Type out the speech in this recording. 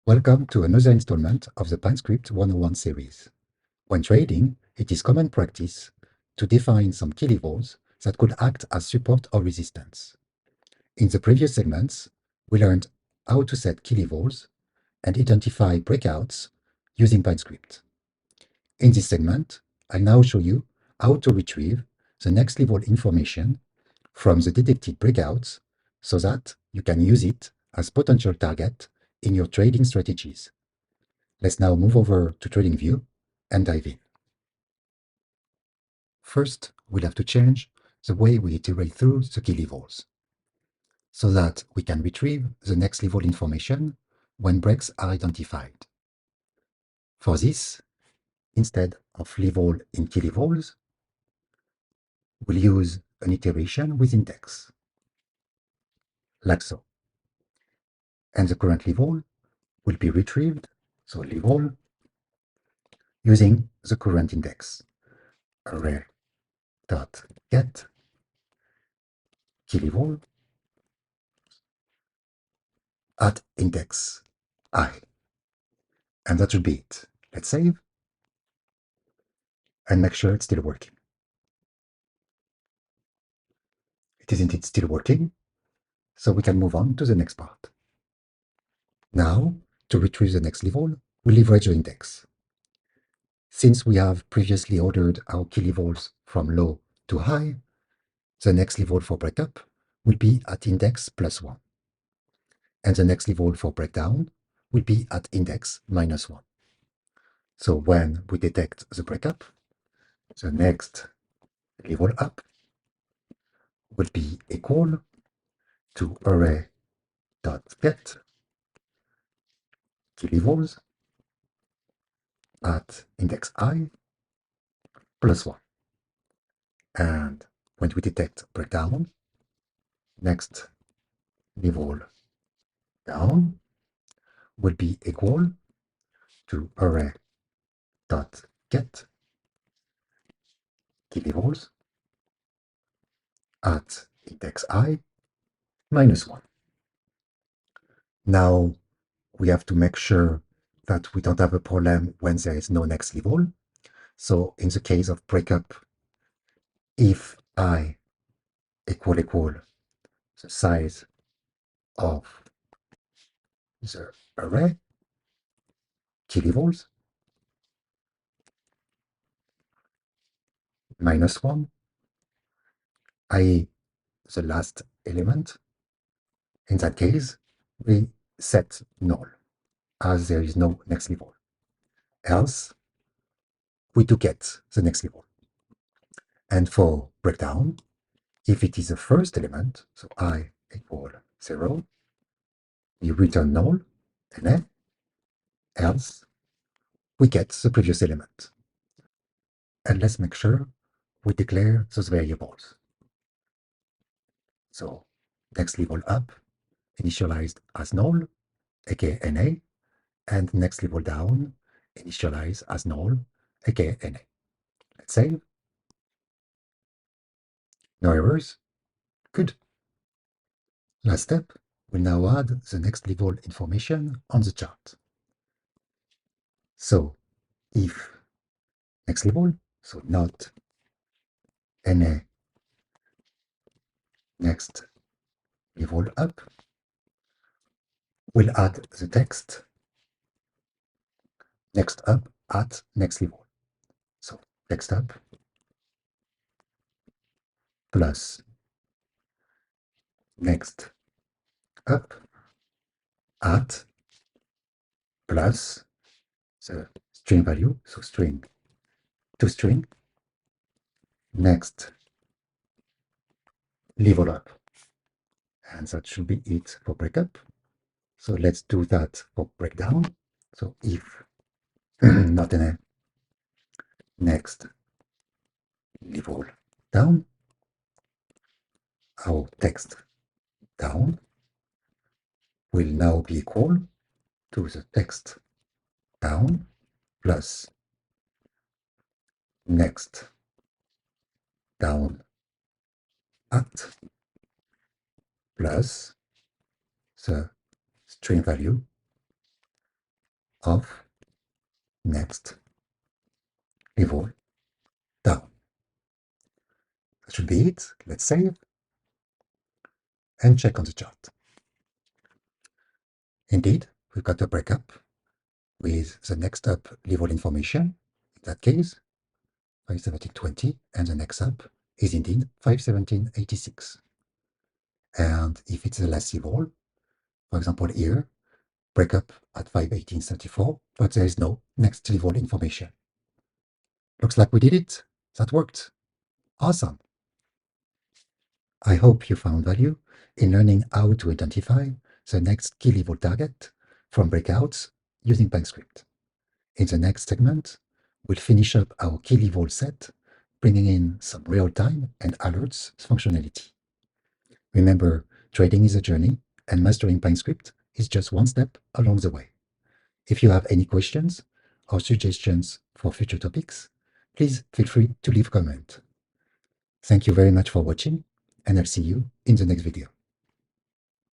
Welcome to another installment of the PineScript 101 series. When trading, it is common practice to define some key levels that could act as support or resistance. In the previous segments, we learned how to set key levels and identify breakouts using PineScript. In this segment, I'll now show you how to retrieve the next level information from the detected breakouts so that you can use it as potential target in your trading strategies. Let's now move over to TradingView and dive in. First, we'll have to change the way we iterate through the key levels so that we can retrieve the next level information when breaks are identified. For this, instead of level in key levels, we'll use an iteration with index, like so. And the current level will be retrieved, so level, using the current index, array.get key level at index I. And that should be it. Let's save and make sure it's still working. It isn't it still working, so we can move on to the next part. Now, to retrieve the next level, we leverage the index. Since we have previously ordered our key levels from low to high, the next level for breakup will be at index +1. And the next level for breakdown will be at index -1. So when we detect the breakup, the next level up will be equal to array.get key levels at index I +1. And when we detect breakdown, next level down will be equal to array.get key levels at index I -1. Now we have to make sure that we don't have a problem when there is no next level. So in the case of breakup, if I equal the size of the array key levels -1, i.e. the last element, in that case, we set null, as there is no next level. Else, we do get the next level. And for breakdown, if it is the first element, so I equal 0, we return null, and else we get the previous element. And let's make sure we declare those variables. So next level up, initialized as null, aka NA, and next level down, initialize as null, aka NA. Let's save. No errors. Good. Last step, we'll now add the next level information on the chart. So if next level, so not NA next level up, we'll add the text next up at next level. So next up plus next up at plus the string value, so string to string, next level up. And that should be it for breakup. So let's do that for breakdown. So if not NA next level down, our text down will now be equal to the text down plus next down at plus the string value of next level down. That should be it. Let's save and check on the chart. Indeed, we've got a breakup with the next up level information, in that case, 517.20, and the next up is indeed 517.86. And if it's the last level, for example here, breakup at 518.34, but there is no next level information. Looks like we did it. That worked. Awesome. I hope you found value in learning how to identify the next key level target from breakouts using PineScript. In the next segment, we'll finish up our key level set, bringing in some real-time and alerts functionality. Remember, trading is a journey, and mastering PineScript is just one step along the way. If you have any questions or suggestions for future topics, please feel free to leave a comment. Thank you very much for watching, and I'll see you in the next video.